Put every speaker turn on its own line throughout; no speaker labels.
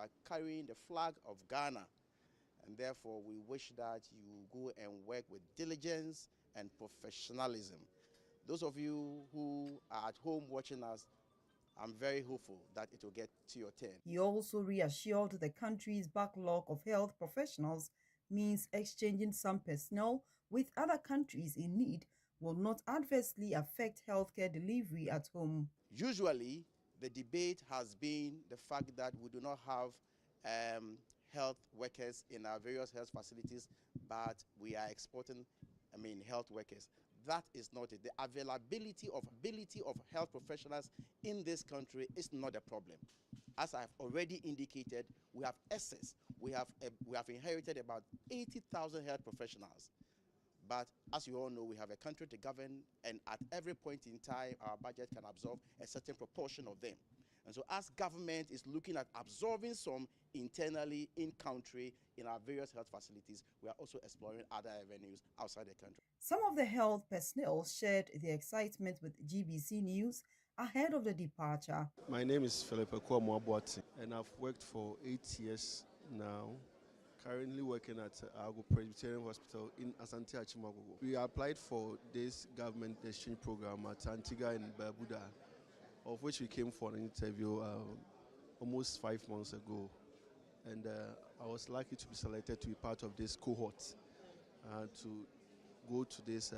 are carrying the flag of Ghana. And therefore, we wish that you go and work with diligence and professionalism. Those of you who are at home watching us, I'm very hopeful that it will get to your turn.
He also reassured the country's backlog of health professionals means exchanging some personnel with other countries in need will not adversely affect healthcare delivery at home.
Usually, the debate has been the fact that we do not have health workers in our various health facilities, but we are exporting, health workers. That is not it. The availability of health professionals in this country is not a problem. As I've already indicated, we have excess. We have inherited about 80,000 health professionals. But as you all know, we have a country to govern, and at every point in time, our budget can absorb a certain proportion of them. And so as government is looking at absorbing some internally in-country in our various health facilities, we are also exploring other avenues outside the country.
Some of the health personnel shared their excitement with GBC News ahead of the departure.
My name is Philip Ekwamuabuati, and I've worked for 8 years now. Currently working at Argo Presbyterian Hospital in Asante Achimagogo. We applied for this government exchange program at Antigua and Barbuda, of which we came for an interview almost 5 months ago. And I was lucky to be selected to be part of this cohort to go to this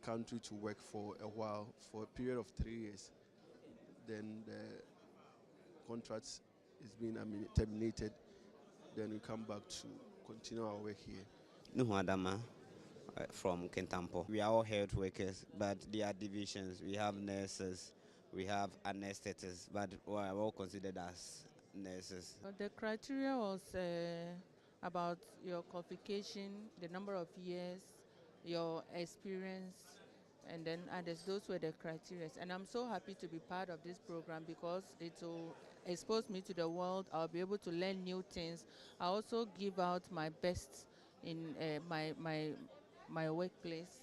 country to work for a while, for a period of 3 years. Then the contract is being terminated. Then we come back to continue our work here.
Nuhu Adama from Kentampo. We are all health workers, but there are divisions. We have nurses, we have anesthetists, but we are all considered as nurses.
The criteria was about your qualification, the number of years, your experience, and then others. Those were the criteria. And I'm so happy to be part of this program because it will expose me to the world. I'll be able to learn new things. I also give out my best in my workplace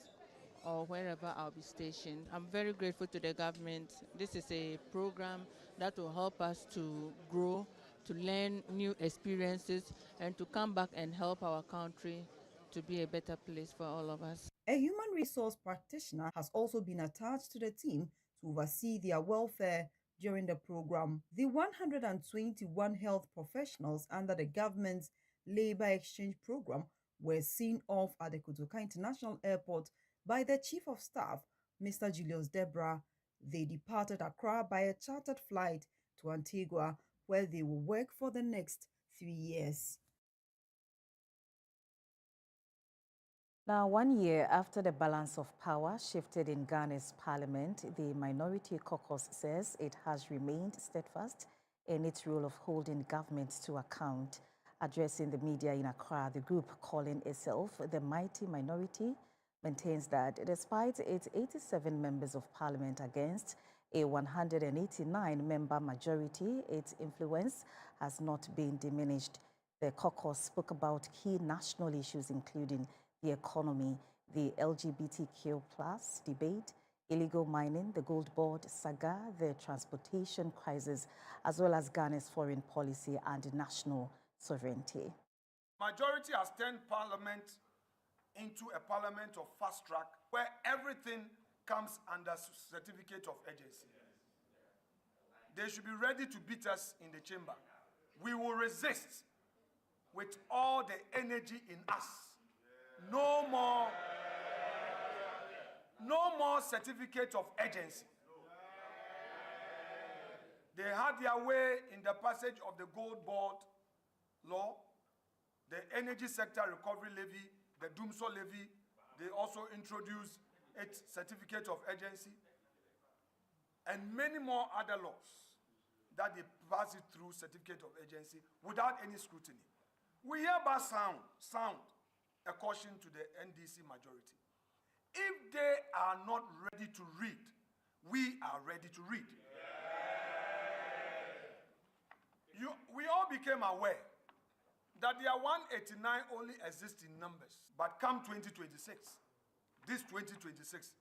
or wherever I'll be stationed. I'm very grateful to the government. This is a program that will help us to grow, to learn new experiences, and to come back and help our country to be a better place for all of us.
A human resource practitioner has also been attached to the team to oversee their welfare during the program. The 121 health professionals under the government's labor exchange program were seen off at the Kotoka International Airport by the Chief of Staff, Mr. Julius Debra. They departed Accra by a chartered flight to Antigua, where they will work for the next 3 years.
Now, 1 year after the balance of power shifted in Ghana's parliament, the Minority Caucus says it has remained steadfast in its role of holding government to account. Addressing the media in Accra, the group calling itself the Mighty Minority maintains that despite its 87 members of parliament against a 189-member majority, its influence has not been diminished. The caucus spoke about key national issues including the economy, the LGBTQ+ debate, illegal mining, the gold board saga, the transportation crisis, as well as Ghana's foreign policy and national sovereignty.
Majority has turned parliament into a parliament of fast track where everything comes under certificate of urgency. They should be ready to beat us in the chamber. We will resist with all the energy in us. No more certificate of urgency. They had their way in the passage of the gold board law, the energy sector recovery levy, the Dumso levy. They also introduced its certificate of urgency and many more other laws that they pass it through certificate of urgency without any scrutiny. We hereby sound a caution to the NDC majority. If they are not ready to read, we are ready to read. We all became aware that their 189 only exists in numbers. But come 2026, this 2026,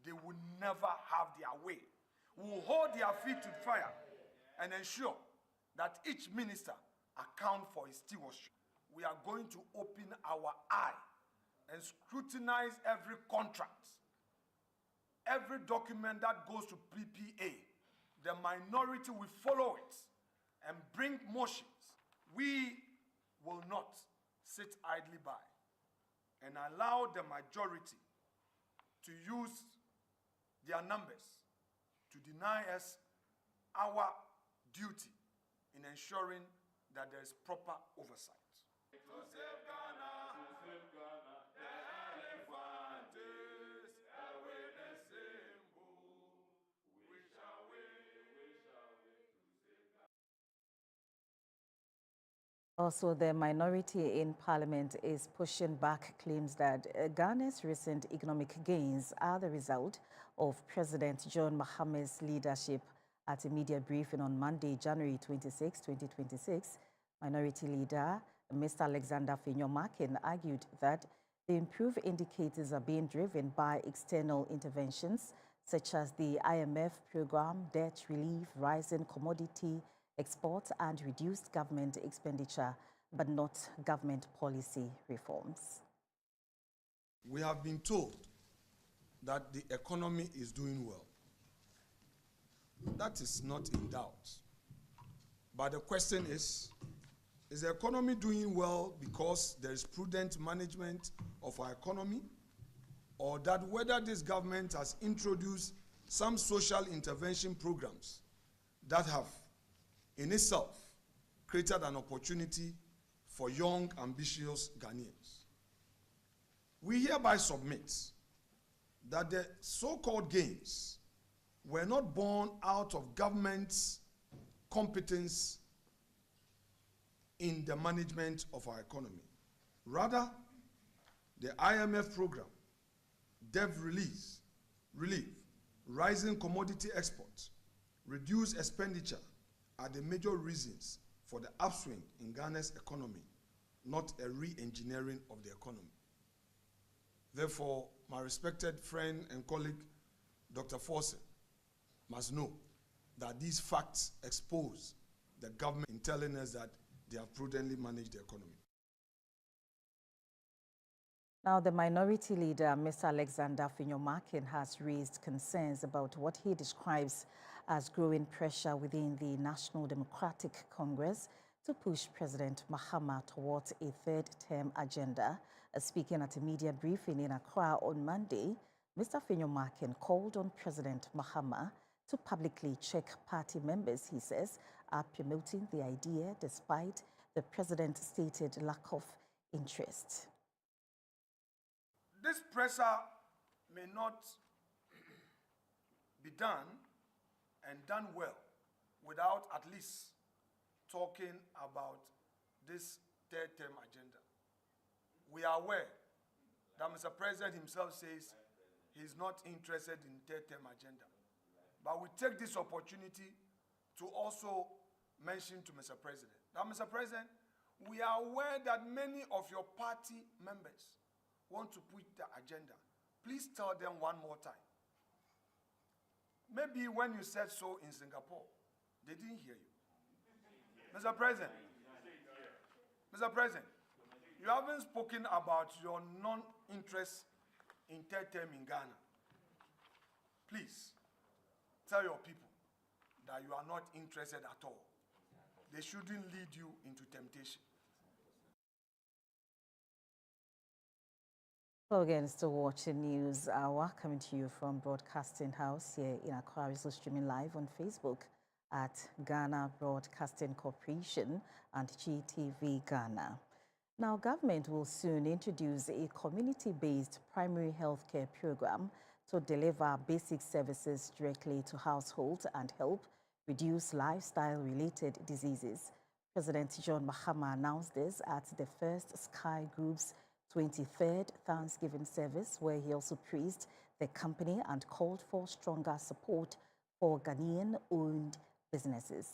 they will never have their way. We will hold their feet to the fire and ensure that each minister account for his stewardship. We are going to open our eye and scrutinize every contract, every document that goes to PPA. The minority will follow it and bring motions. We will not sit idly by and allow the majority to use their numbers to deny us our duty in ensuring that there is proper oversight. To save Ghana, the elephant is away the symbol. Wish away to save Ghana.
Also, the minority in parliament is pushing back claims that Ghana's recent economic gains are the result of President John Mahama's leadership. At a media briefing on Monday, January 26, 2026, Minority Leader Mr. Alexander Finyomakin argued that the improved indicators are being driven by external interventions such as the IMF program, debt relief, rising commodity exports, and reduced government expenditure, but not government policy reforms.
We have been told that the economy is doing well. That is not in doubt. But the question is the economy doing well because there is prudent management of our economy, or that whether this government has introduced some social intervention programs that have in itself created an opportunity for young, ambitious Ghanaians? We hereby submit that the so-called gains were not born out of government's competence in the management of our economy. Rather, the IMF program, debt relief, rising commodity exports, reduced expenditure are the major reasons for the upswing in Ghana's economy, not a re-engineering of the economy. Therefore, my respected friend and colleague, Dr. Forson, must know that these facts expose the government in telling us that they have prudently managed the economy.
Now, the minority leader, Mr. Alexander Finyomakin, has raised concerns about what he describes as growing pressure within the National Democratic Congress to push President Mahama towards a third-term agenda. Speaking at a media briefing in Accra on Monday, Mr. Finyomakin called on President Mahama to publicly check party members, he says, are promoting the idea despite the president's stated lack of interest.
This pressure may not be done and done well without at least talking about this third-term agenda. We are aware that Mr. President himself says he's not interested in third-term agenda. But we take this opportunity to also mention to Mr. President that, Mr. President, we are aware that many of your party members want to push the agenda. Please tell them one more time. Maybe when you said so in Singapore, they didn't hear you. Mr. President, you haven't spoken about your non-interest in third term in Ghana. Please, tell your people that you are not interested at all. They shouldn't lead you into temptation.
Hello again, still watching News Hour, coming to you from Broadcasting House here in Accra. Also streaming live on Facebook at Ghana Broadcasting Corporation and GTV Ghana. Now, government will soon introduce a community-based primary healthcare program to deliver basic services directly to households and help reduce lifestyle-related diseases. President John Mahama announced this at the first Sky Group's 23rd Thanksgiving service, where he also praised the company and called for stronger support for Ghanaian-owned businesses.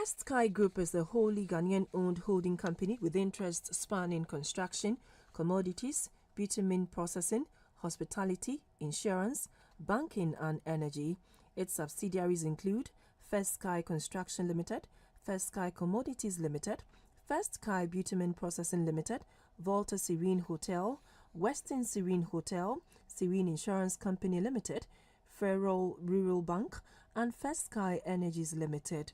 Sky Group is a wholly Ghanaian-owned holding company with interests spanning construction, commodities, bitumen processing, hospitality, insurance, banking and energy. Its subsidiaries include First Sky Construction Limited, First Sky Commodities Limited, First Sky Bitumen Processing Limited, Volta Serene Hotel, Western Serene Hotel, Serene Insurance Company Limited, Federal Rural Bank, and First Sky Energies Limited.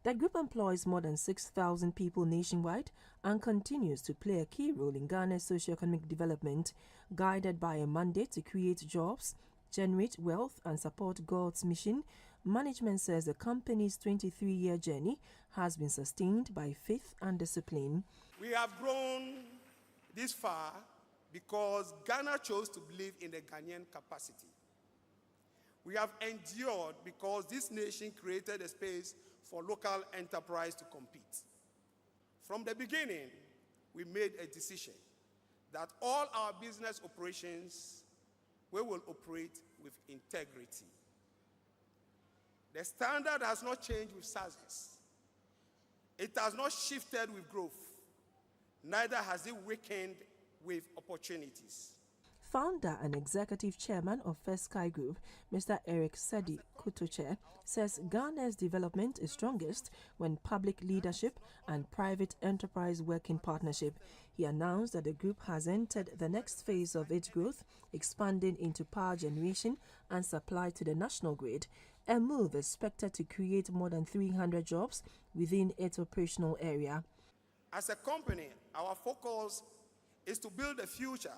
The group employs more than 6,000 people nationwide and continues to play a key role in Ghana's socio-economic development, guided by a mandate to create jobs, generate wealth, and support God's mission. Management says the company's 23-year journey has been sustained by faith and discipline.
We have grown this far because Ghana chose to believe in the Ghanaian capacity. We have endured because this nation created a space for local enterprise to compete. From the beginning, we made a decision that all our business operations, we will operate with integrity. The standard has not changed with SARS. It has not shifted with growth. Neither has it weakened with opportunities.
Founder and Executive Chairman of First Sky Group, Mr. Eric Sedi Kutoche, says Ghana's development is strongest when public leadership and private enterprise work in partnership. He announced that the group has entered the next phase of its growth, expanding into power generation and supply to the national grid, a move expected to create more than 300 jobs within its operational area.
As a company, our focus is to build a future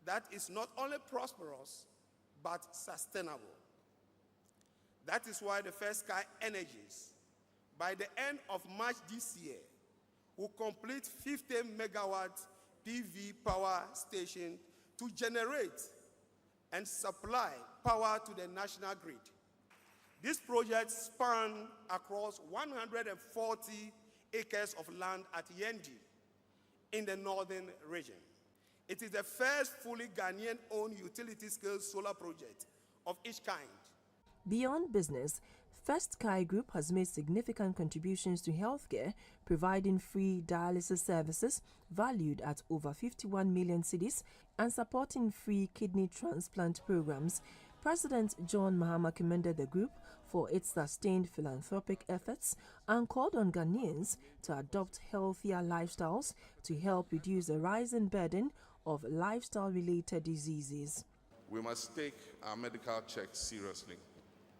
that is not only prosperous, but sustainable. That is why the First Sky Energies, by the end of March this year, will complete 50 megawatt PV power station to generate and supply power to the national grid. This project spans across 140 acres of land at Yendi in the northern region. It is the first fully Ghanaian-owned utility-scale solar project of its kind.
Beyond business, First Sky Group has made significant contributions to healthcare, providing free dialysis services valued at over 51 million cedis and supporting free kidney transplant programs. President John Mahama commended the group for its sustained philanthropic efforts and called on Ghanaians to adopt healthier lifestyles to help reduce the rising burden of lifestyle-related diseases.
We must take our medical checks seriously.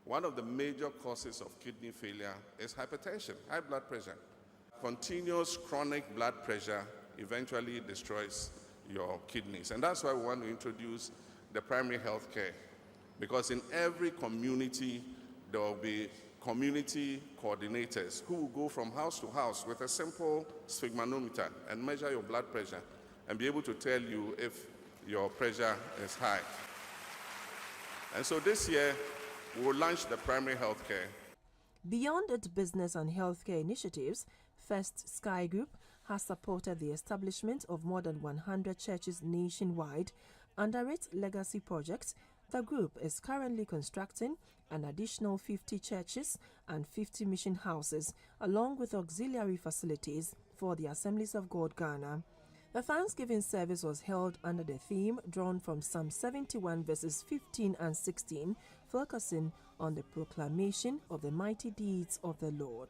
One of the major causes of kidney failure is hypertension, high blood pressure. Continuous chronic blood pressure eventually destroys your kidneys. And that's why we want to introduce the primary health care. Because in every community, there will be community coordinators who will go from house to house with a simple sphygmanometer and measure your blood pressure and be able to tell you if your pressure is high. And so this year, we will launch the primary health care.
Beyond its business and healthcare initiatives, First Sky Group has supported the establishment of more than 100 churches nationwide. Under its legacy project, the group is currently constructing an additional 50 churches and 50 mission houses, along with auxiliary facilities for the Assemblies of God Ghana. The Thanksgiving service was held under the theme drawn from Psalm 71 verses 15 and 16, focusing on the proclamation of the mighty deeds of the Lord.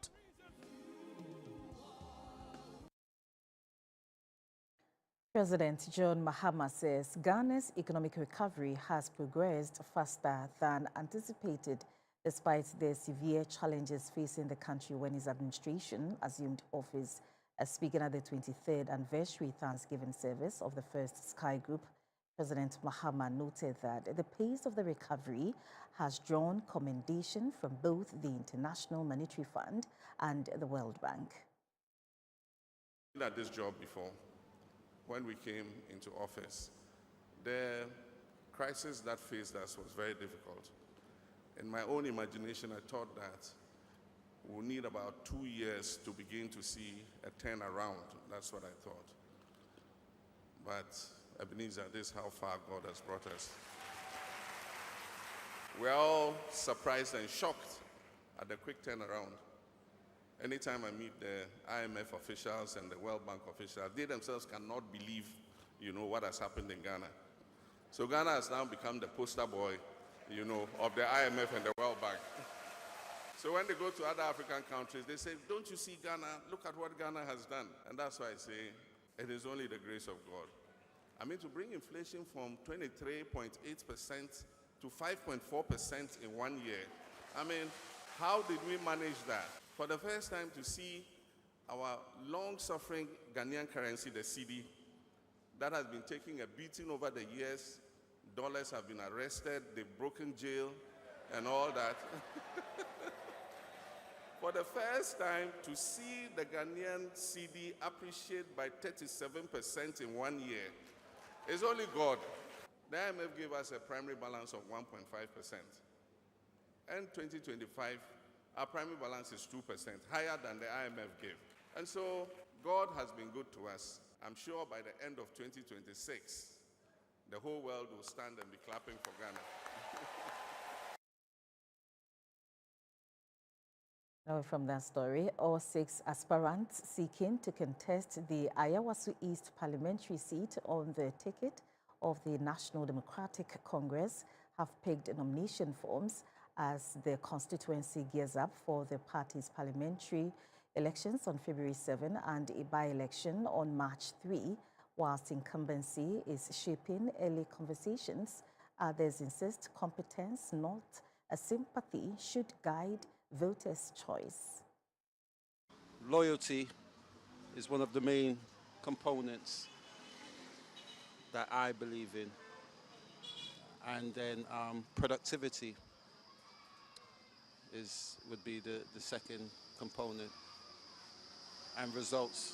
President John Mahama says Ghana's economic recovery has progressed faster than anticipated despite the severe challenges facing the country when his administration assumed office. Speaking at the 23rd anniversary Thanksgiving service of the First Sky Group, President Mahama noted that the pace of the recovery has drawn commendation from both the International Monetary Fund and the World Bank.
I did this job before. When we came into office, the crisis that faced us was very difficult. In my own imagination, I thought that we'll need about 2 years to begin to see a turnaround. That's what I thought. But Ebenezer, this is how far God has brought us. We're all surprised and shocked at the quick turnaround. Anytime I meet the IMF officials and the World Bank officials, they themselves cannot believe, what has happened in Ghana. So Ghana has now become the poster boy, of the IMF and the World Bank. So when they go to other African countries, they say, don't you see Ghana? Look at what Ghana has done. And that's why I say it is only the grace of God. I mean, to bring inflation from 23.8% to 5.4% in 1 year. I mean, how did we manage that? For the first time to see our long-suffering Ghanaian currency, the cedi, that has been taking a beating over the years. Dollars have been arrested, they've broken jail, and all that. For the first time, to see the Ghanaian cedi appreciate by 37% in 1 year, it's only God. The IMF gave us a primary balance of 1.5%. And 2025, our primary balance is 2%, higher than the IMF gave. And so, God has been good to us. I'm sure by the end of 2026, the whole world will stand and be clapping for Ghana.
Now from that story, all 6 aspirants seeking to contest the Ayawaso East parliamentary seat on the ticket of the National Democratic Congress have picked nomination forms as the constituency gears up for the party's parliamentary elections on February 7 and a by-election on March 3. Whilst incumbency is shaping early conversations, others insist competence, not a sympathy, should guide voters' choice.
Loyalty is one of the main components that I believe in. And then productivity would be the second component. And results.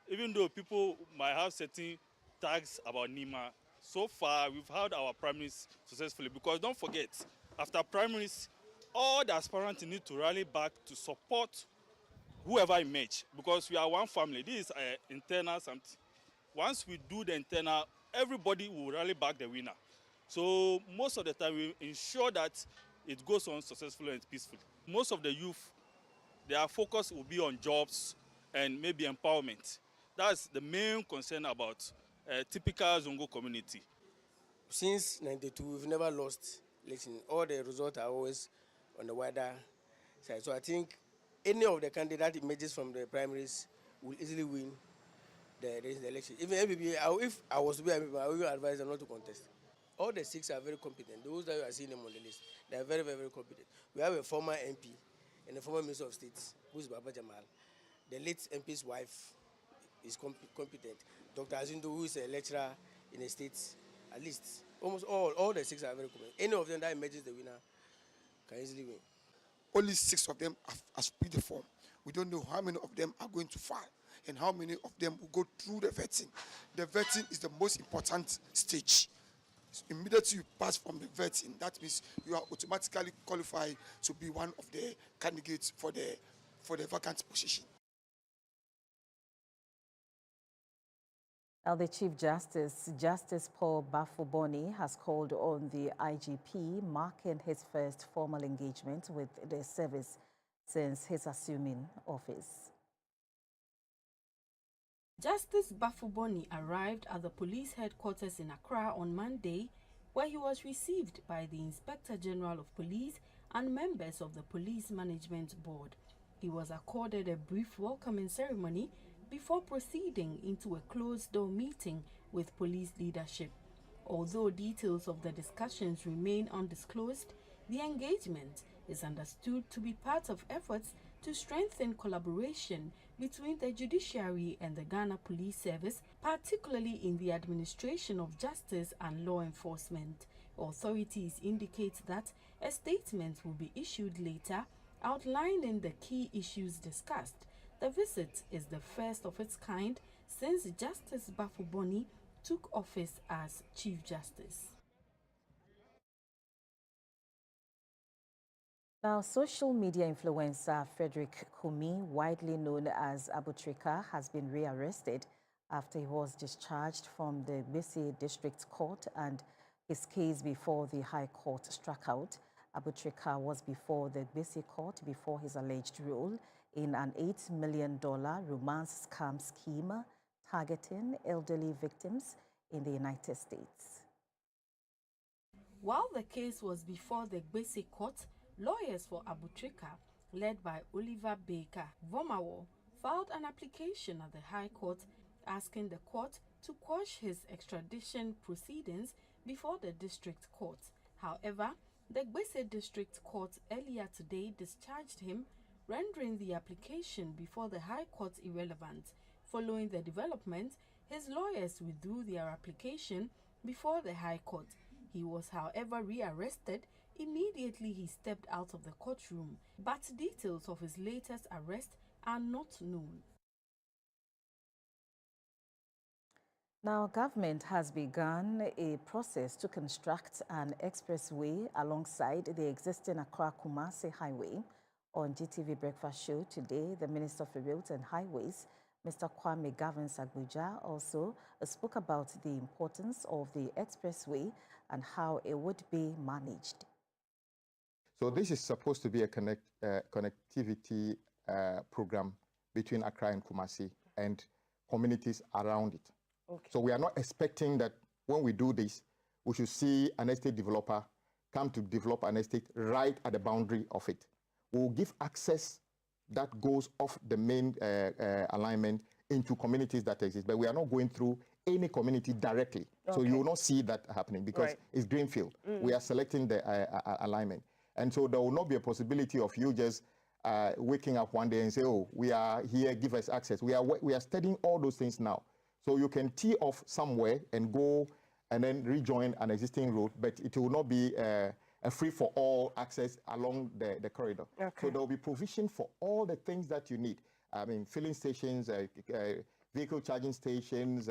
Even though people might have certain tags about NIMA, so far we've had our primaries successfully, because don't forget, after primaries, all the aspirants need to rally back to support whoever emerge, because we are one family. This is internal something. Once we do the internal, everybody will rally back the winner. So most of the time we ensure that it goes on successfully and peacefully. Most of the youth, their focus will be on jobs and maybe empowerment. That's the main concern about typical Zongo community.
Since 92, we've never lost election. All the results are always on the wider side. So I think any of the candidates that emerges from the primaries will easily win the election. Even MPP, if I was to be MPP, I would advise them not to contest. All the 6 are very competent. Those that you are seeing them on the list, they are very, very, very competent. We have a former MP and a former Minister of State, who is Baba Jamal. The late MP's wife is competent. Dr. Azindo, who is a lecturer in the States, at least almost all the 6 are very competent. Any of them that emerges the winner can easily win.
Only 6 of them have split the form. We don't know how many of them are going to file and how many of them will go through the vetting. The vetting is the most important stage. So immediately you pass from the vetting, that means you are automatically qualified to be one of the candidates for the vacant position.
Now, the Chief Justice, Justice Paul Bafuboni, has called on the IGP, marking his first formal engagement with the service since his assuming office.
Justice Bafuboni arrived at the police headquarters in Accra on Monday, where he was received by the Inspector General of Police and members of the Police Management Board. He was accorded a brief welcoming ceremony before proceeding into a closed-door meeting with police leadership. Although details of the discussions remain undisclosed, the engagement is understood to be part of efforts to strengthen collaboration between the judiciary and the Ghana Police Service, particularly in the administration of justice and law enforcement. Authorities indicate that a statement will be issued later outlining the key issues discussed. The visit is the first of its kind since Justice Bafuboni took office as Chief Justice.
Now, social media influencer Frederick Kumi, widely known as Abutrika, has been rearrested after he was discharged from the Gbese District Court and his case before the High Court struck out. Abutrika was before the Gbese Court before his alleged role in an $8 million romance scam scheme targeting elderly victims in the United States.
While the case was before the Gbese Court, lawyers for Abutrika led by Oliver Baker. Vomawo filed an application at the High Court asking the court to quash his extradition proceedings before the district court. However, the Gbese District Court earlier today discharged him, rendering the application before the High Court irrelevant. Following the development, his lawyers withdrew their application before the High Court. He was, however, rearrested immediately he stepped out of the courtroom, but details of his latest arrest are not known.
Now, government has begun a process to construct an expressway alongside the existing Accra-Kumasi highway. On GTV Breakfast Show today, the Minister for Roads and Highways, Mr. Kwame Gavin-Sagbuja, also spoke about the importance of the expressway and how it would be managed.
So this is supposed to be a connectivity program between Accra and Kumasi and communities around it. Okay. So we are not expecting that when we do this, we should see an estate developer come to develop an estate right at the boundary of it. We will give access that goes off the main alignment into communities that exist, but we are not going through any community directly. Okay. So you will not see that happening because it's greenfield. We are selecting the alignment. And so there will not be a possibility of you just waking up one day and say, oh, we are here, give us access. We are studying all those things now. So you can tee off somewhere and go and then rejoin an existing road, but it will not be a free-for-all access along the corridor. Okay. So there will be provision for all the things that you need. I mean, filling stations, vehicle charging stations,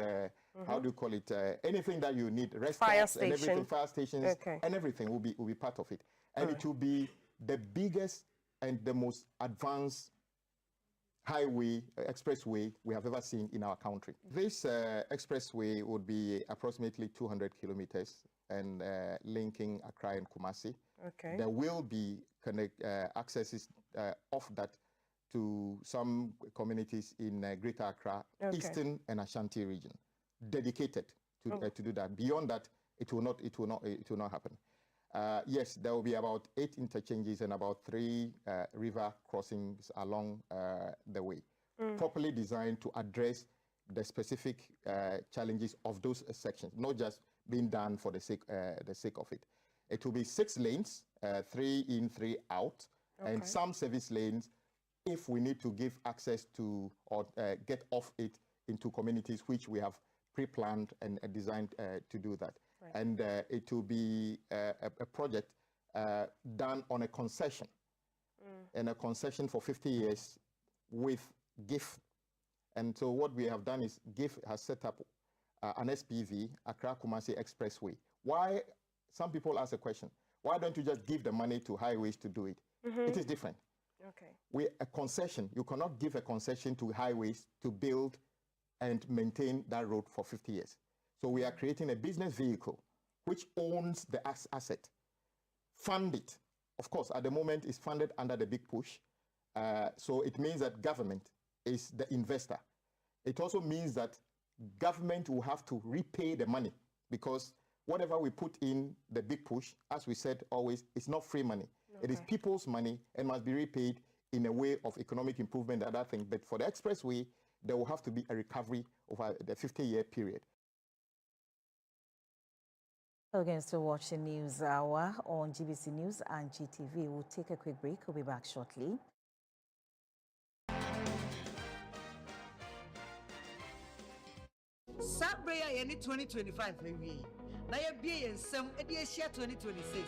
how do you call it? Anything that you need, restaurants and everything, fire stations, and everything will be part of it. And it will be the biggest and the most advanced highway, expressway we have ever seen in our country. This expressway would be approximately 200 kilometers and linking Accra and Kumasi. Okay. There will be accesses off that to some communities in Greater Accra, Eastern and Ashanti region, dedicated to do that. Beyond that, it will not happen. Yes, there will be about 8 interchanges and about 3 river crossings along the way, properly designed to address the specific challenges of those sections, not just being done for the sake of it. It will be 6 lanes, 3 in, 3 out, and some service lanes if we need to give access to or get off it into communities which we have pre-planned and designed to do that. Right. And it will be a project done on a concession, and a concession for 50 years with GIF. And so what we have done is GIF has set up an SPV, Accra Kumasi Expressway. Why? Some people ask a question, why don't you just give the money to highways to do it? It is different. Okay. A concession, you cannot give a concession to highways to build and maintain that road for 50 years. So we are creating a business vehicle which owns the asset, fund it. Of course, at the moment, it's funded under the big push. So it means that government is the investor. It also means that government will have to repay the money because whatever we put in the big push, as we said always, it's not free money. It is people's money and must be repaid in a way of economic improvement and other things. But for the expressway, there will have to be a recovery over the 50-year period.
Again, still watching News Hour on GBC News and GTV. We'll take a quick break. We'll be back shortly.
Sabraya any 2025 maybe. Now you be in some share 2026.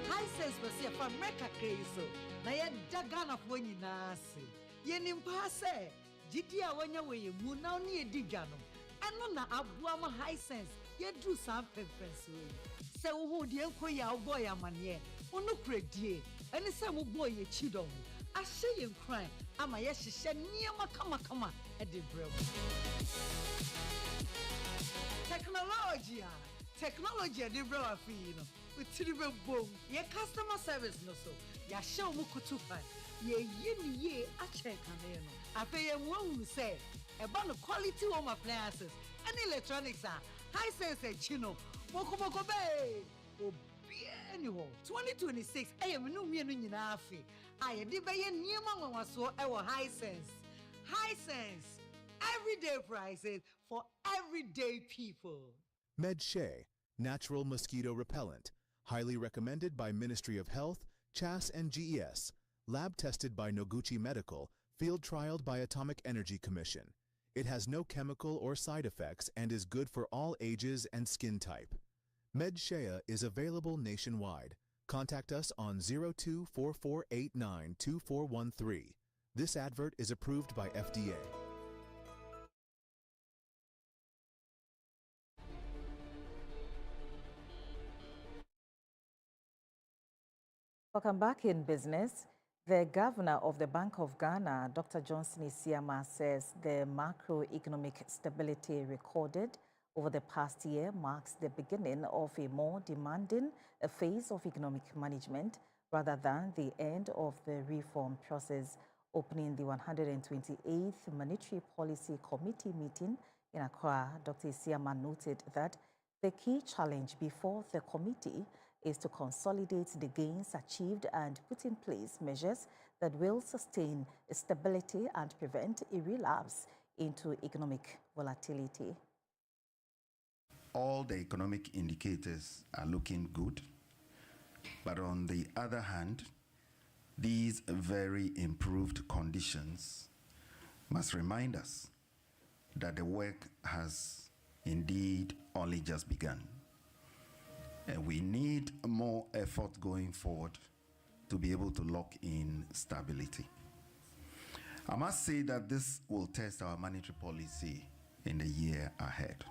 High sense was here for America so. Now you dagan of when you nasi. Ye nimpase. Jidia when you way mu now near digano. And no abuama high sense. Ye do some preference. So who the uncle boy a man ye. Ono credit. And the same boy ye chido. I say you cry. Ama yes she said near kama at the bro. Technology the bro afino. With tribe boom. Ye customer service no so. Ya show mukutupan. Ye ye a check on I pay a one say about the quality home appliances and electronics are high sense chino. Moko bay. Oh, 2026. I am no me no afi. I did buy a new man was so our high sense. High sense. Everyday prices for everyday people.
MedShay, natural mosquito repellent, highly recommended by Ministry of Health, CHAS and GES, lab tested by Noguchi Medical, field trialed by Atomic Energy Commission. It has no chemical or side effects and is good for all ages and skin type. MedShay is available nationwide. Contact us on 0244892413. This advert is approved by FDA.
Welcome back in business. The governor of the Bank of Ghana, Dr. Johnson Isiama, says the macroeconomic stability recorded over the past year marks the beginning of a more demanding phase of economic management rather than the end of the reform process. Opening the 128th Monetary Policy Committee meeting in Accra, Dr. Isiama noted that the key challenge before the committee is to consolidate the gains achieved and put in place measures that will sustain stability and prevent a relapse into economic volatility.
All the economic indicators are looking good, but on the other hand, these very improved conditions must remind us that the work has indeed only just begun. And we need more effort going forward to be able to lock in stability. I must say that this will test our monetary policy in the year ahead.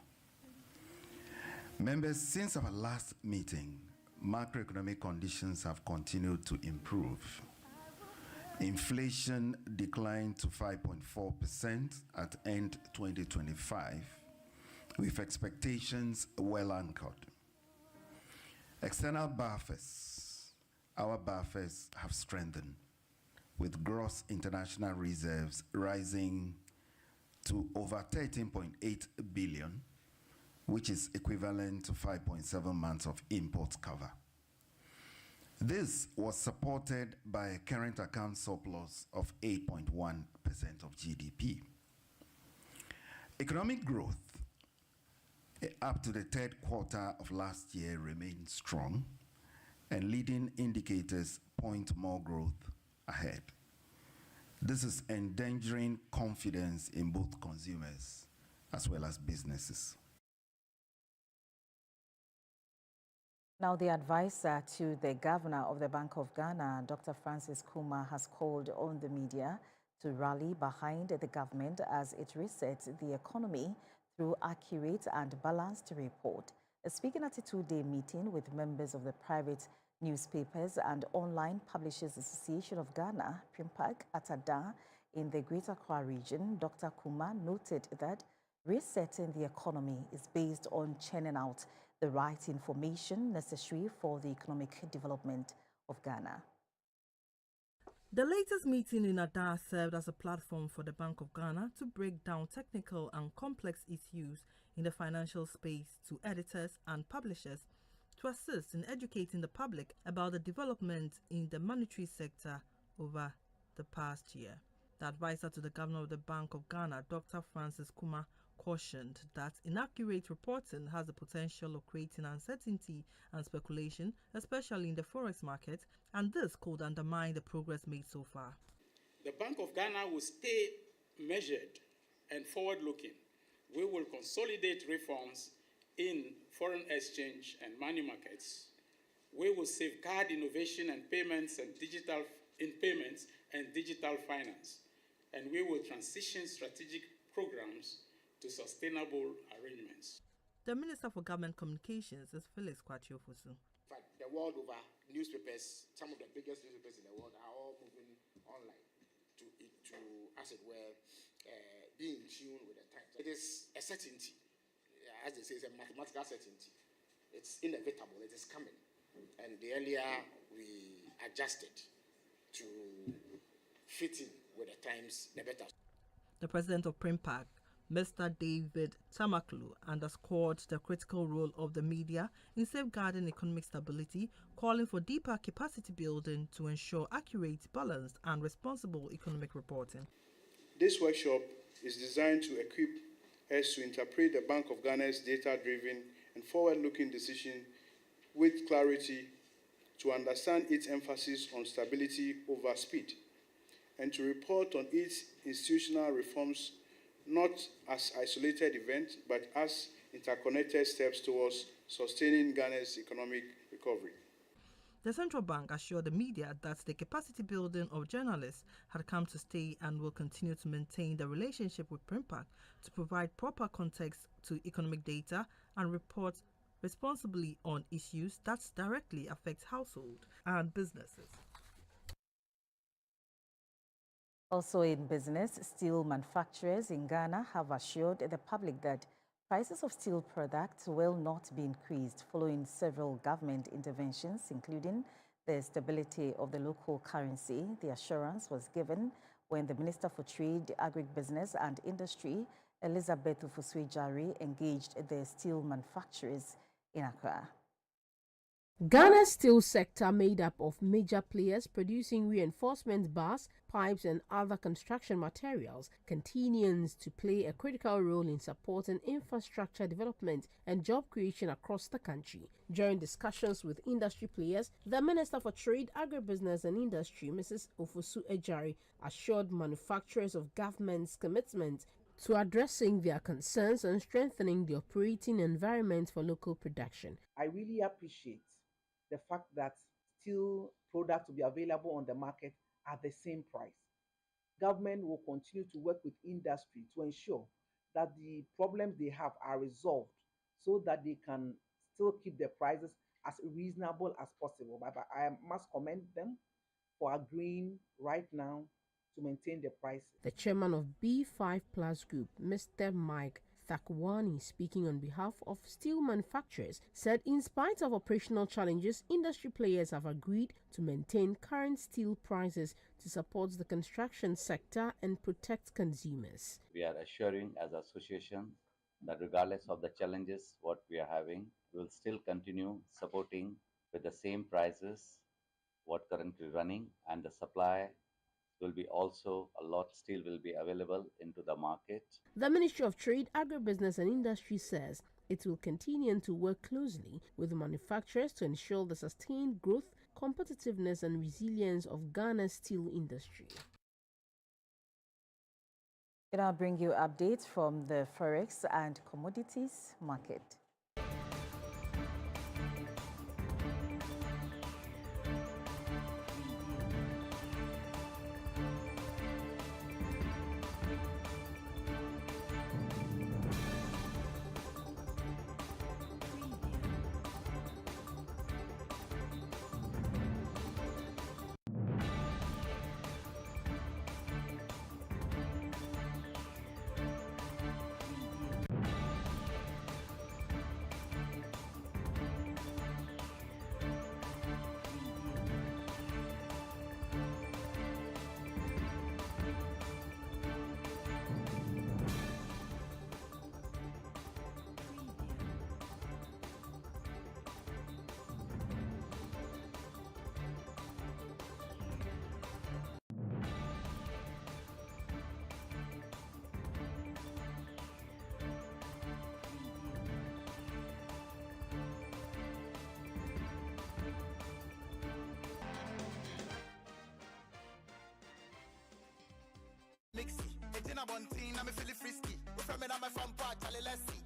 Members, since our last meeting, macroeconomic conditions have continued to improve. Inflation declined to 5.4% at end 2025, with expectations well anchored. External buffers, our buffers have strengthened, with gross international reserves rising to over 13.8 billion, which is equivalent to 5.7 months of import cover. This was supported by a current account surplus of 8.1% of GDP. Economic growth up to the third quarter of last year remained strong, and leading indicators point more growth ahead. This is endangering confidence in both consumers as well as businesses.
Now, the advisor to the governor of the Bank of Ghana, Dr. Francis Kuma, has called on the media to rally behind the government as it resets the economy through accurate and balanced report. Speaking at a two-day meeting with members of the Private Newspapers and Online Publishers Association of Ghana, PRIMPAG, at Ada in the Greater Accra region, Dr. Kuma noted that resetting the economy is based on churning out the right information necessary for the economic development of Ghana.
The latest meeting in Ada served as a platform for the Bank of Ghana to break down technical and complex issues in the financial space to editors and publishers to assist in educating the public about the development in the monetary sector over the past year. The advisor to the governor of the Bank of Ghana, Dr. Francis Kuma, cautioned that inaccurate reporting has the potential of creating uncertainty and speculation, especially in the forex market, and this could undermine the progress made so far.
The Bank of Ghana will stay measured and forward-looking. We will consolidate reforms in foreign exchange and money markets. We will safeguard innovation and payments and digital finance, and we will transition strategic programs to sustainable arrangements.
The Minister for Government Communications is Felix Kwatiofosu.
The world over, newspapers, some of the biggest newspapers in the world are all moving online to as it were, be in tune with the times. It is a certainty, as they say, it's a mathematical certainty. It's inevitable, it is coming. And the earlier we adjust it to fit in with the times, the better.
The president of PRIMPAG, Mr. David Tamaklu underscored the critical role of the media in safeguarding economic stability, calling for deeper capacity building to ensure accurate, balanced and responsible economic reporting.
This workshop is designed to equip us to interpret the Bank of Ghana's data-driven and forward-looking decision with clarity, to understand its emphasis on stability over speed, and to report on its institutional reforms not as isolated events, but as interconnected steps towards sustaining Ghana's economic recovery.
The central bank assured the media that the capacity building of journalists had come to stay and will continue to maintain the relationship with PRIMPAC to provide proper context to economic data and report responsibly on issues that directly affect households and businesses.
Also in business, steel manufacturers in Ghana have assured the public that prices of steel products will not be increased following several government interventions, including the stability of the local currency. The assurance was given when the Minister for Trade, Agribusiness and Industry, Elizabeth Ufosue-Jare, engaged the steel manufacturers in Accra.
Ghana's steel sector, made up of major players producing reinforcement bars, pipes and other construction materials, continues to play a critical role in supporting infrastructure development and job creation across the country. During discussions with industry players, the Minister for Trade, Agribusiness and Industry, Mrs. Ufosue-Jare, assured manufacturers of government's commitment to addressing their concerns and strengthening the operating environment for local production.
I really appreciate the fact that steel products will be available on the market at the same price. Government will continue to work with industry to ensure that the problems they have are resolved so that they can still keep the prices as reasonable as possible. But I must commend them for agreeing right now to maintain the prices.
The chairman of B5 Plus Group, Mr. Mike Thakwani, speaking on behalf of steel manufacturers, said in spite of operational challenges, industry players have agreed to maintain current steel prices to support the construction sector and protect consumers.
We are assuring as an association that regardless of the challenges what we are having, we will still continue supporting with the same prices what currently running, and the supply will be also a lot steel will be available into the market.
The Ministry of Trade, Agribusiness and Industry says it will continue to work closely with manufacturers to ensure the sustained growth, competitiveness and resilience of Ghana's steel industry.
And I'll bring you updates from the Forex and Commodities market.
Mixy, it's in a bunting, I'm feeling frisky. If I'm in my front part, Charlie Lessie.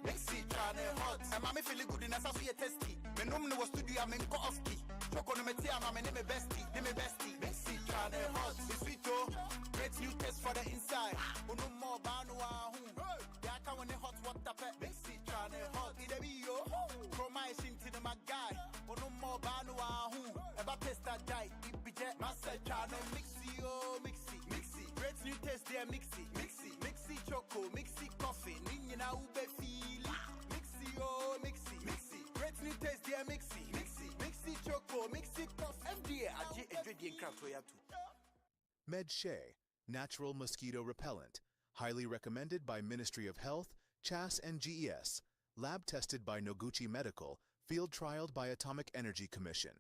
Mixy, trying hot. And I'm feeling good in a Sophia testy. Me no was studio, I'm in go off key. Choco no me tia, I'm name bestie. Mixy, trying hot. It's sweet, oh. Great new test for the inside. No more banua, yeah, I can't hot water pet. Mixy, trying hot. It be yo. Promising to the my guy. No more banua, ever taste that die. It be jet, master trying mixy, oh, mixy. Great new taste there, mixy choco, mixy coffee, ninyina ube feel. Mixy oh, mixy. Great new taste there, mixy choco, mixy coffee. MDA aje edwedi enkranto ya tu.
MedShay, natural mosquito repellent, highly recommended by Ministry of Health, CHAS and GES, lab tested by Noguchi Medical, field trialed by Atomic Energy Commission.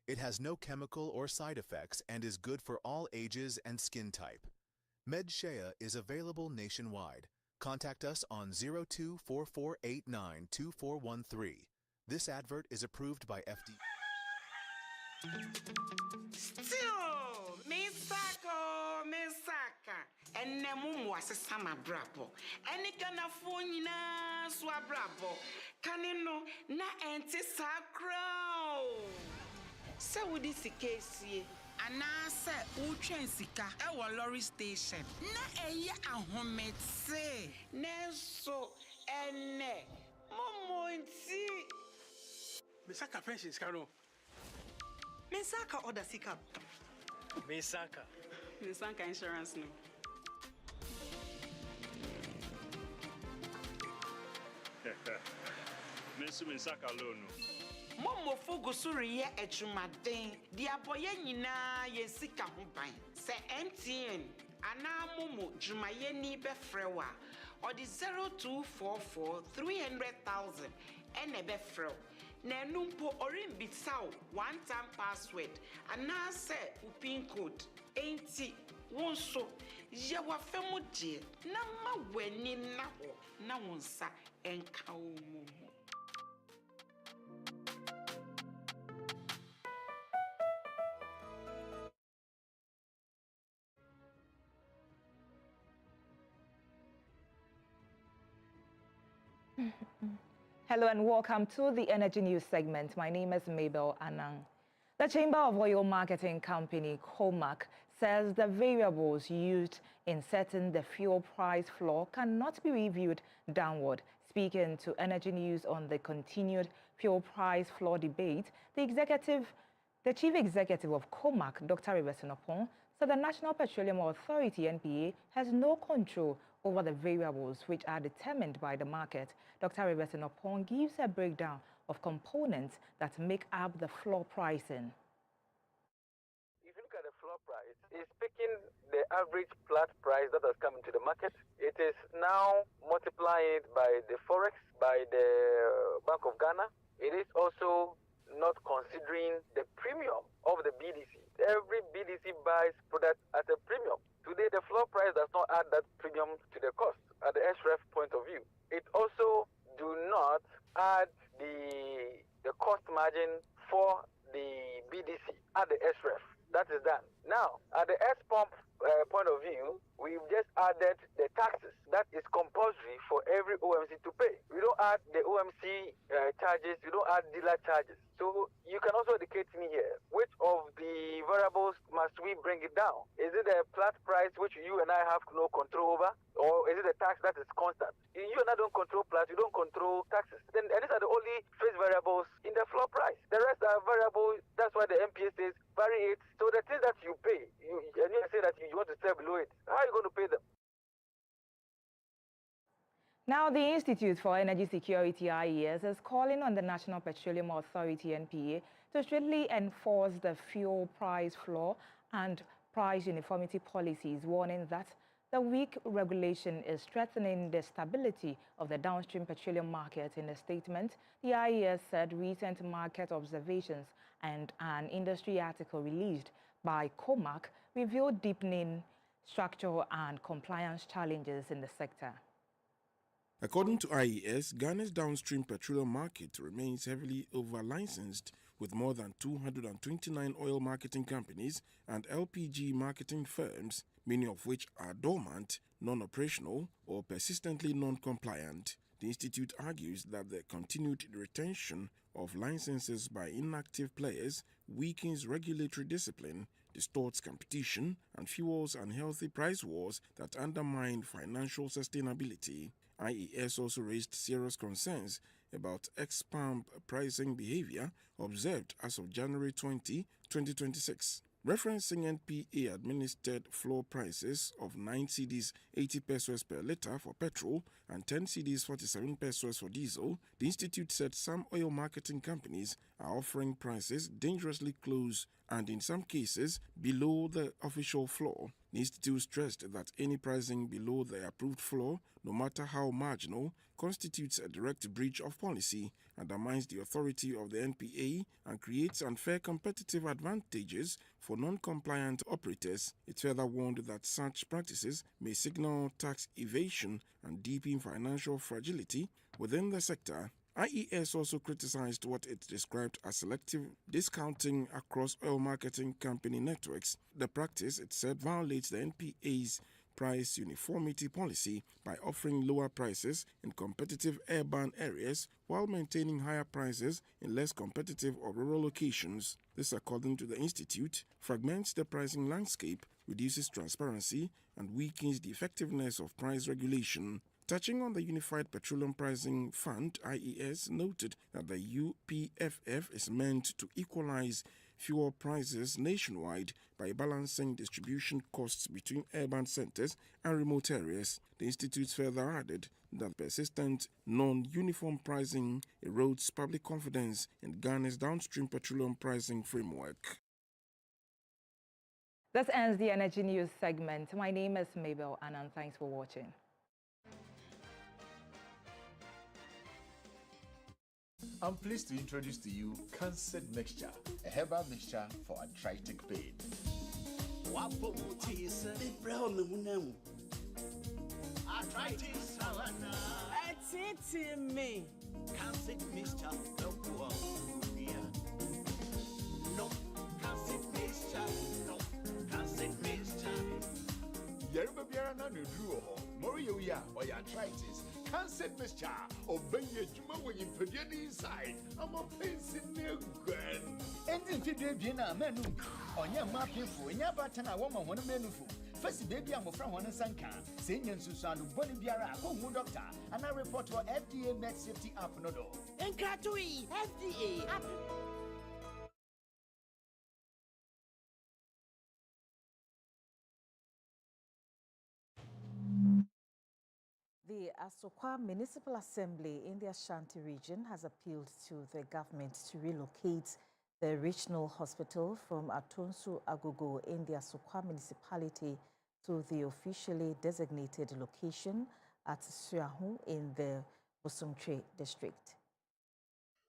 It has no chemical or side effects and is good for all ages and skin type. MedShea is available nationwide. Contact us on 0244892413. This advert is approved by FDA.
Still, Misaka, and Nemu was a summer brabo. Any kind of phone na swabrabo. Canino na anti sacro. So, with this case, and I said, Uchen Sika, our lorry station. Na aya a home say, Neso, and ne, Momonti.
Misaka pensions, Caro.
Misaka order Sika.
Misaka insurance no. Misaka loan no.
Momo fogo suri ye ejumaden. Di aboye nyina ye sika ho ban. Se MTN ana momo jumaye ni be frewa. Or the 0244 300,000 ene be frew. Na numpo orin bitsaw one-time password and now say pin code 80 wonso ye wa femu die na ma weni na ho na wonsa enka wo mu.
Hello and welcome to the Energy News segment. My name is Mabel Anang. The Chamber of Oil Marketing Company, COMAC, says the variables used in setting the fuel price floor cannot be reviewed downward. Speaking to Energy News on the continued fuel price floor debate, the Chief Executive of COMAC, Dr. Reverson Opon, said the National Petroleum Authority, NPA, has no control over the variables which are determined by the market. Dr. Reverson Opon gives a breakdown of components that make up the floor pricing.
If you look at the floor price, it's picking the average flat price that has come into the market. It is now multiplying it by the Forex, by the Bank of Ghana. It is also not considering the premium of the BDC. Every BDC buys product at a premium. Today, the floor price does not add that premium to the cost at the SREF point of view. It also do not add the cost margin for the BDC at the SREF. That is done. Now, at the S-pump point of view, we've just added the taxes. That is compulsory for every OMC to pay. We don't add the OMC charges, we don't add dealer charges. So you can also educate me here. Which of the variables must we bring it down? Is it the flat price which you and I have no control over? Or is it the tax that is constant? You and I don't control flat, you don't control taxes. And these are the only fixed variables in the floor price. The rest are variables, that's why the MPA says vary it. So the things that you pay, and you say that you want to sell below it, how are you going to pay them?
Now, the Institute for Energy Security, IES, is calling on the National Petroleum Authority, NPA, to strictly enforce the fuel price floor and price uniformity policies, warning that the weak regulation is threatening the stability of the downstream petroleum market. In a statement, the IES said recent market observations and an industry article released by COMAC revealed deepening structural and compliance challenges in the sector.
According to IES, Ghana's downstream petroleum market remains heavily over-licensed, with more than 229 oil marketing companies and LPG marketing firms, many of which are dormant, non-operational, or persistently non-compliant. The Institute argues that the continued retention of licenses by inactive players weakens regulatory discipline, distorts competition, and fuels unhealthy price wars that undermine financial sustainability. IES also raised serious concerns about ex-pump pricing behavior observed as of January 20, 2026. Referencing NPA-administered floor prices of 9 cedis 80 pesos per litre for petrol and 10 cedis 47 pesos for diesel, the Institute said some oil marketing companies are offering prices dangerously close and in some cases below the official floor. The institute stressed that any pricing below the approved floor, no matter how marginal, constitutes a direct breach of policy, undermines the authority of the NPA, and creates unfair competitive advantages for non-compliant operators. It further warned that such practices may signal tax evasion and deepen financial fragility within the sector. IES also criticized what it described as selective discounting across oil marketing company networks. The practice, it said, violates the NPA's price uniformity policy by offering lower prices in competitive urban areas while maintaining higher prices in less competitive or rural locations. This, according to the institute, fragments the pricing landscape, reduces transparency, and weakens the effectiveness of price regulation. Touching on the Unified Petroleum Pricing Fund, IES noted that the UPFF is meant to equalize fuel prices nationwide by balancing distribution costs between urban centers and remote areas. The institute further added that persistent non-uniform pricing erodes public confidence in Ghana's downstream petroleum pricing framework.
This ends the Energy News segment. My name is Mabel Anand. Thanks for watching.
I'm pleased to introduce to you Cancer Mixture, a herbal mixture for arthritic pain.
Arthritis, it's me. Cancer Mixture, no, Cancer Mixture, no, Cancer Mixture.
Yerba Biarana Nudruo, Moria, or arthritis. Cancer Mixture, obey your Juma when you put it inside. I'm a place in the grand.
And in Fidriana, menu, on your mapping for your button, a woman, one menu. First, baby, I'm from one Sanka, saying in Susan, Bonibiara, home doctor, and I report to FDA Med Safety App Nodo.
And Katui, FDA app.
The Asokwa Municipal Assembly in the Ashanti region has appealed to the government to relocate the regional hospital from Atonsu Agogo in the Asokwa municipality to the officially designated location at Suahu in the Bosomtwe district.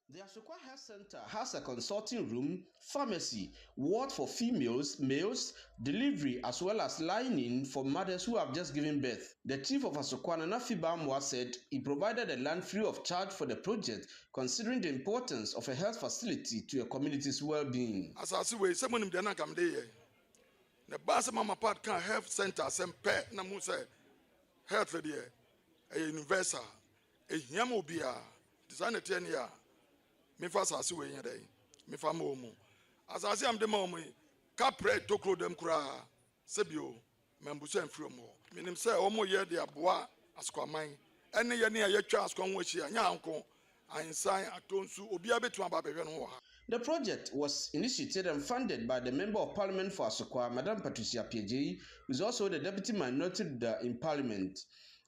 The Asokwa Health Center has a consulting room, pharmacy, ward for females, males, delivery, as well as line-in for mothers who have just given birth. The chief of Asokwa, Nana Fibamwa, said he provided the land free of charge for the project, considering the importance of a health facility to a community's well-being.
As I say, someone in the Nakamde, the Basa Mama Part can health center, some pet, Namuse, health for the a universal, a Yamobia, designer 10 years. Me fa sase we yen dey me fa mo mu asase am de ma mo kapre tokro dem kura sebio membuso enfro mo minim se o mo ye de aboa askwaman ene ye ne ye twa askwan ho hia nya anko ansan atonsu obi abetu aba behwe no ho.
The project was initiated and funded by the Member of Parliament for Asokwa, Madam Patricia Piejeyi, who is also the Deputy Minority Leader in Parliament.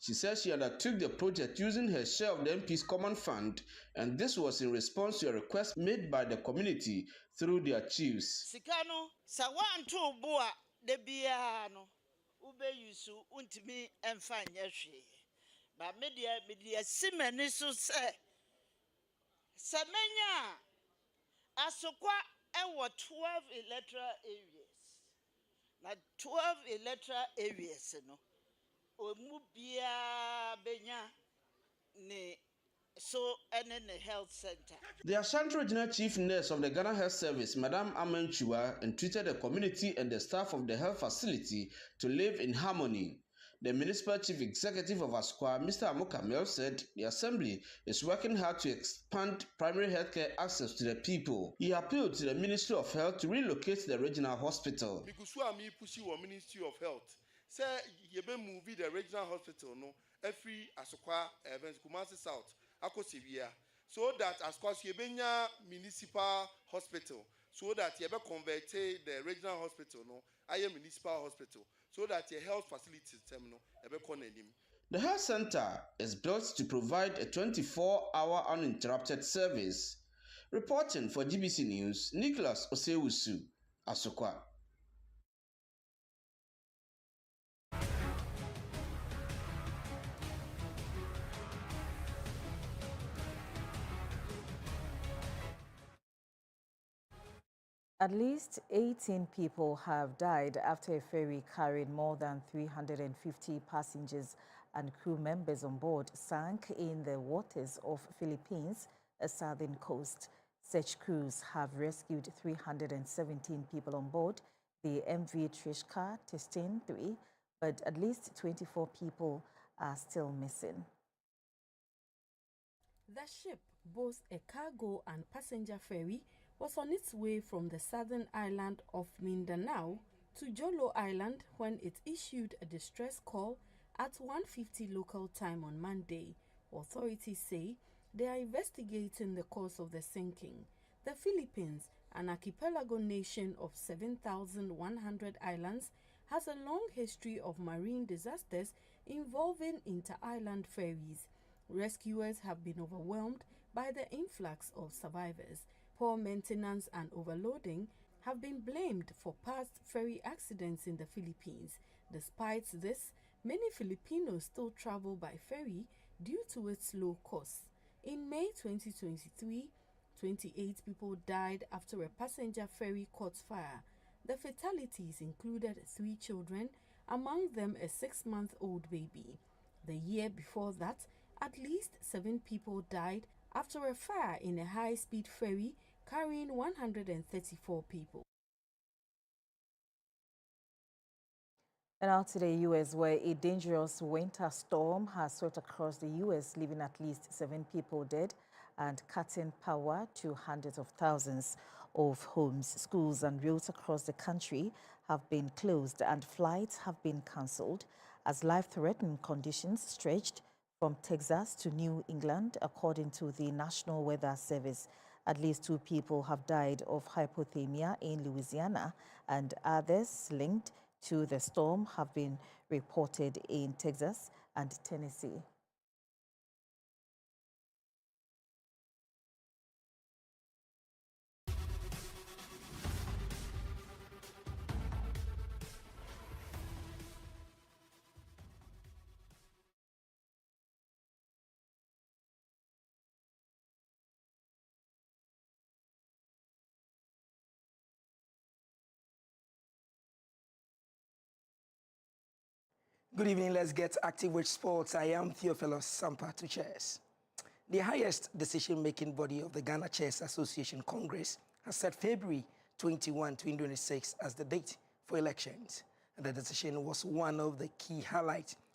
She says she undertook the project using her share of the MP's common fund, and this was in response to a request made by the community through their chiefs.
Sikano, sawan to boa de biano, ube yusu untimi enfanya she. But media simenisu se. Semenya, Asokwa ewa 12 electoral areas. Na 12 electoral areas, no. Health Center.
The Ashanti Regional Chief Nurse of the Ghana Health Service, Madam Amenchua, entreated the community and the staff of the health facility to live in harmony. The Municipal Chief Executive of Asokwa, Mr. Amokamel, said the Assembly is working hard to expand primary healthcare access to the people. He appealed to the Ministry of Health to relocate the regional hospital.
Because we are pushing our Ministry of Health. Say you be moving the regional hospital no every Asokwa events Kumasi South Akosibia so that Asokwa Shebenya municipal hospital so that you be convert the regional hospital no aye municipal hospital so that your health facilities no ebe konenim.
The health center is built to provide a 24-hour uninterrupted service. Reporting for GBC News, Nicholas Osewusu, Asukwa.
At least 18 people have died after a ferry carrying more than 350 passengers and crew members on board sank in the waters of Philippines' southern coast. Search crews have rescued 317 people on board the MV Trishka Testin 3, but at least 24 people are still missing.
The ship, both a cargo and passenger ferry, was on its way from the southern island of Mindanao to Jolo Island when it issued a distress call at 1:50 local time on Monday. Authorities say they are investigating the cause of the sinking. The Philippines, an archipelago nation of 7,100 islands, has a long history of marine disasters involving inter-island ferries. Rescuers have been overwhelmed by the influx of survivors. Poor maintenance and overloading have been blamed for past ferry accidents in the Philippines. Despite this, many Filipinos still travel by ferry due to its low cost. In May 2023, 28 people died after a passenger ferry caught fire. The fatalities included 3 children, among them a 6-month-old baby. The year before that, at least 7 people died after a fire in a high-speed ferry carrying 134 people.
And now to the U.S., where a dangerous winter storm has swept across the U.S., leaving at least 7 people dead and cutting power to hundreds of thousands of homes. Schools and roads across the country have been closed and flights have been cancelled as life-threatening conditions stretched from Texas to New England, according to the National Weather Service. At least 2 people have died of hypothermia in Louisiana, and others linked to the storm have been reported in Texas and Tennessee.
Good evening. Let's get active with sports. I am Theophilus Sampa to chess. The highest decision-making body of the Ghana Chess Association Congress has set February 21, 2026 as the date for elections. And the decision was one of the key highlights